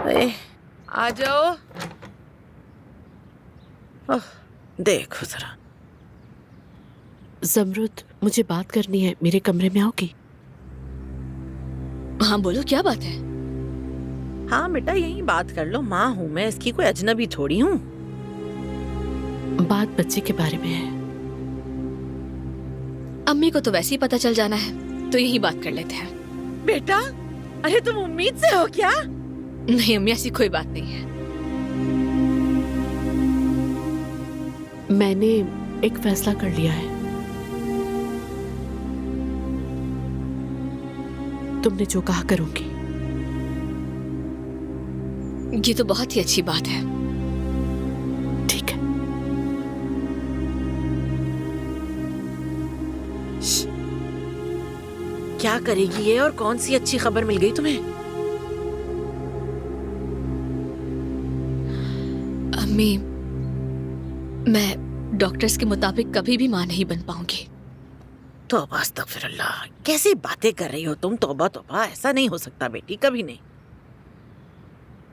अरे आ जाओ। देखो जरा। ज़मरुद, मुझे बात करनी है, मेरे कमरे में आओगी? हाँ बोलो, क्या बात है? हाँ बेटा, यही बात कर लो। माँ हूँ मैं, इसकी कोई अजनबी थोड़ी हूँ। बात बच्चे के बारे में है। अम्मी को तो वैसे ही पता चल जाना है, तो यही बात कर लेते हैं। बेटा, अरे तुम उम्मीद से हो क्या? नहीं अम्मी, ऐसी कोई बात नहीं है। मैंने एक फैसला कर लिया है। तुमने जो कहा करूंगी। ये तो बहुत ही अच्छी बात है। ठीक है। क्या करेगी ये, और कौन सी अच्छी खबर मिल गई तुम्हें? अम्मी, मैं डॉक्टर्स के मुताबिक कभी भी माँ नहीं बन पाऊंगी। तौबा अस्तगफिरुल्लाह, कैसी बातें कर रही हो तुम? तौबा तौबा, ऐसा नहीं हो सकता बेटी, कभी नहीं।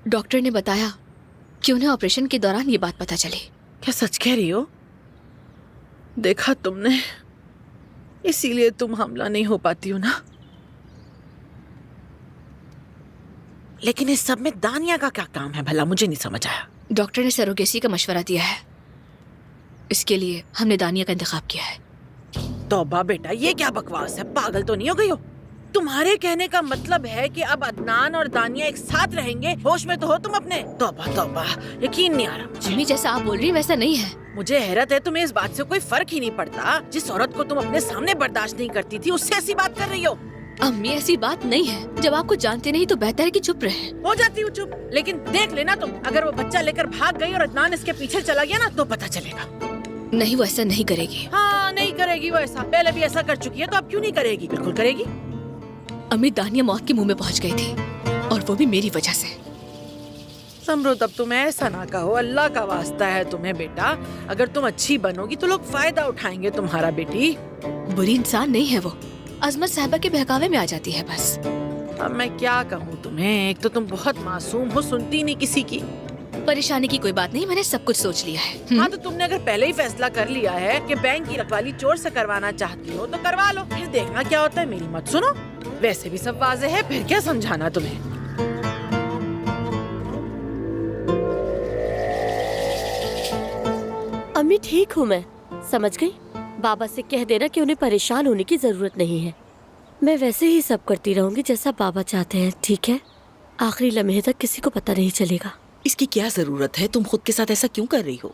डॉक्टर ने बताया कि उन्हें ऑपरेशन के दौरान ये बात पता चली। क्या सच कह रही हो? देखा तुमने, इसीलिए तुम हमला नहीं हो पाती हो ना। लेकिन इस सब में दानिया का क्या काम है भला? मुझे नहीं समझ आया। डॉक्टर ने सरोगेसी का मशवरा दिया है, इसके लिए हमने दानिया का इंतखाब किया है। तौबा बेटा, ये क्या बकवास है? पागल तो नहीं हो गई हो? तुम्हारे कहने का मतलब है कि अब अदनान और दानिया एक साथ रहेंगे? होश में तो हो तुम अपने? तौबा तौबा, यकीन नहीं आ रहा मुझे। अम्मी, जैसा आप बोल रही हैं वैसा नहीं है। मुझे हैरत है, तुम्हें इस बात से कोई फर्क ही नहीं पड़ता। जिस औरत को तुम अपने सामने बर्दाश्त नहीं करती थी, उससे ऐसी बात कर रही हो? अम्मी, ऐसी बात नहीं है। जब आपको जानते नहीं तो बेहतर है कि चुप रहे। हो जाती हूँ चुप, लेकिन देख लेना तुम, अगर वो बच्चा लेकर भाग गई और अदनान इसके पीछे चला गया ना, तो पता चलेगा। नहीं, वो ऐसा नहीं करेगी। हाँ, नहीं करेगी वो ऐसा। पहले भी ऐसा कर चुकी है, तो अब क्यों नहीं करेगी? बिल्कुल करेगी। अम्मी, दानिया मौत के मुंह में पहुंच गई थी, और वो भी मेरी वजह से। समरुद, अब तुम ऐसा ना कहो, अल्लाह का वास्ता है तुम्हें बेटा। अगर तुम अच्छी बनोगी तो लोग फायदा उठाएंगे तुम्हारा बेटी। बुरी इंसान नहीं है वो, अजमत साहबा के बहकावे में आ जाती है बस। अब मैं क्या कहूँ तुम्हें, एक तो तुम बहुत मासूम हो, सुनती नहीं किसी की। परेशानी की कोई बात नहीं, मैंने सब कुछ सोच लिया है। हाँ, तो तुमने अगर पहले ही फैसला कर लिया है कि बैंक की रखवाली चोर से करवाना चाहती हो, तो करवा लो, फिर देखना क्या होता है। मेरी मत सुनो, वैसे भी सब वाज़ेह है, फिर क्या समझाना तुम्हें। अम्मी, ठीक हूँ मैं, समझ गई। बाबा से कह देना कि उन्हें परेशान होने की जरूरत नहीं है। मैं वैसे ही सब करती रहूंगी जैसा बाबा चाहते हैं, ठीक है? आखिरी लम्हे तक किसी को पता नहीं चलेगा। इसकी क्या जरूरत है? तुम खुद के साथ ऐसा क्यों कर रही हो?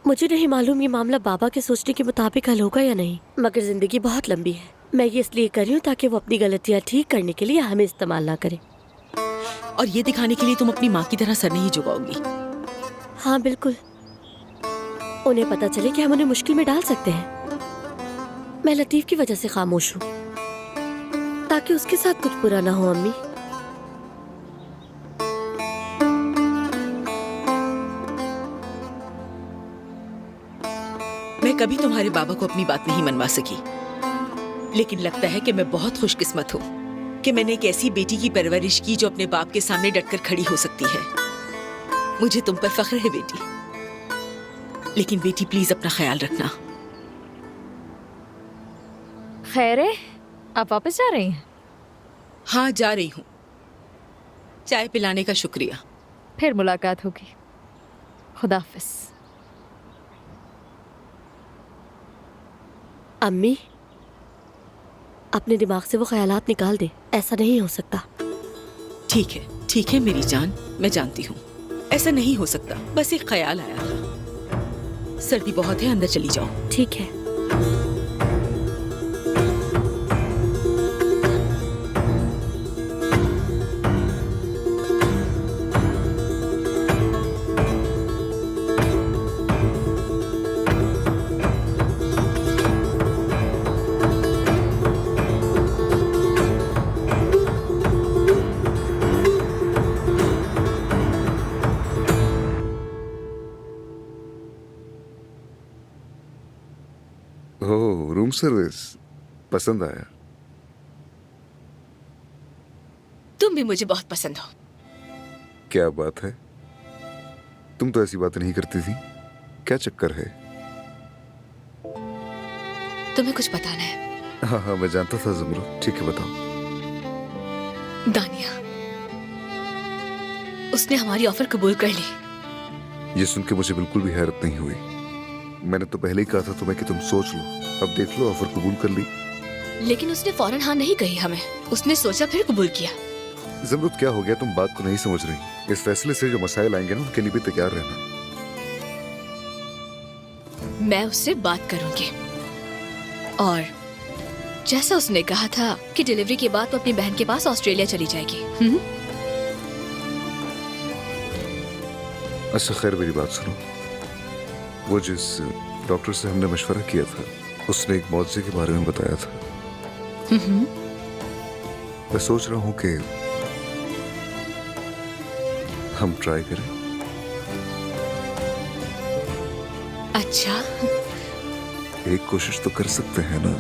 मुझे नहीं मालूम ये मामला बाबा के सोचने के मुताबिक हल होगा या नहीं, मगर जिंदगी बहुत लंबी है। मैं ये इसलिए कर रही हूँ ताकि वो अपनी गलतियाँ ठीक करने के लिए हमें इस्तेमाल ना करे। और ये दिखाने के लिए तुम अपनी माँ की तरह सर नहीं झुकाओगी? हाँ बिल्कुल, उन्हें पता चले कि हम उन्हें मुश्किल में डाल सकते हैं। मैं लतीफ की वजह से खामोश हूँ, ताकि उसके साथ कुछ बुरा ना हो। अम्मी, मैं कभी तुम्हारे बाबा को अपनी बात नहीं मनवा सकी, लेकिन लगता है कि मैं बहुत खुशकिस्मत हूँ कि मैंने एक ऐसी बेटी की परवरिश की जो अपने बाप के सामने डटकर खड़ी हो सकती है। मुझे तुम पर फख्र है बेटी, लेकिन बेटी प्लीज अपना ख्याल रखना। खैर है, आप वापस जा रही हैं? हाँ, जा रही हूँ। चाय पिलाने का शुक्रिया। फिर मुलाकात होगी। खुदा हाफिज। अम्मी, अपने दिमाग से वो ख्यालात निकाल दे, ऐसा नहीं हो सकता। ठीक है मेरी जान, मैं जानती हूँ ऐसा नहीं हो सकता, बस एक ख्याल आया था। सर्दी बहुत है, अंदर चली जाओ। ठीक है। ओह, रूम सर्विस पसंद आया। तुम भी मुझे बहुत पसंद हो। क्या बात है, तुम तो ऐसी बातें नहीं करती थी, क्या चक्कर है? तुम्हें कुछ बताना है? हाँ हाँ मैं जानता था ज़मरुद, ठीक है बताओ। दानिया, उसने हमारी ऑफर कबूल कर ली। ये सुन के मुझे बिल्कुल भी हैरत नहीं हुई। मैंने तो पहले ही कहा था तुम्हें कि तुम सोच लो, अब देख लो ऑफर कबूल कर ली। लेकिन उसने फौरन हाँ नहीं कही हमें, उसने सोचा फिर कबूल किया। ज़मरुद क्या हो गया, तुम बात को नहीं समझ रही। इस फैसले से जो मसाइल आएंगे ना उनके लिए भी तैयार रहना। मैं उससे बात करूंगी और जैसा उसने कहा था कि डिलीवरी के बाद वो अपनी बहन के पास ऑस्ट्रेलिया चली जाएगी। अच्छा खैर मेरी बात सुनो, वो जिस डॉक्टर से हमने मशवरा किया था उसने एक मुआवजे के बारे में बताया था। मैं सोच रहा हूँ कि हम ट्राई करें। अच्छा, एक कोशिश तो कर सकते हैं ना?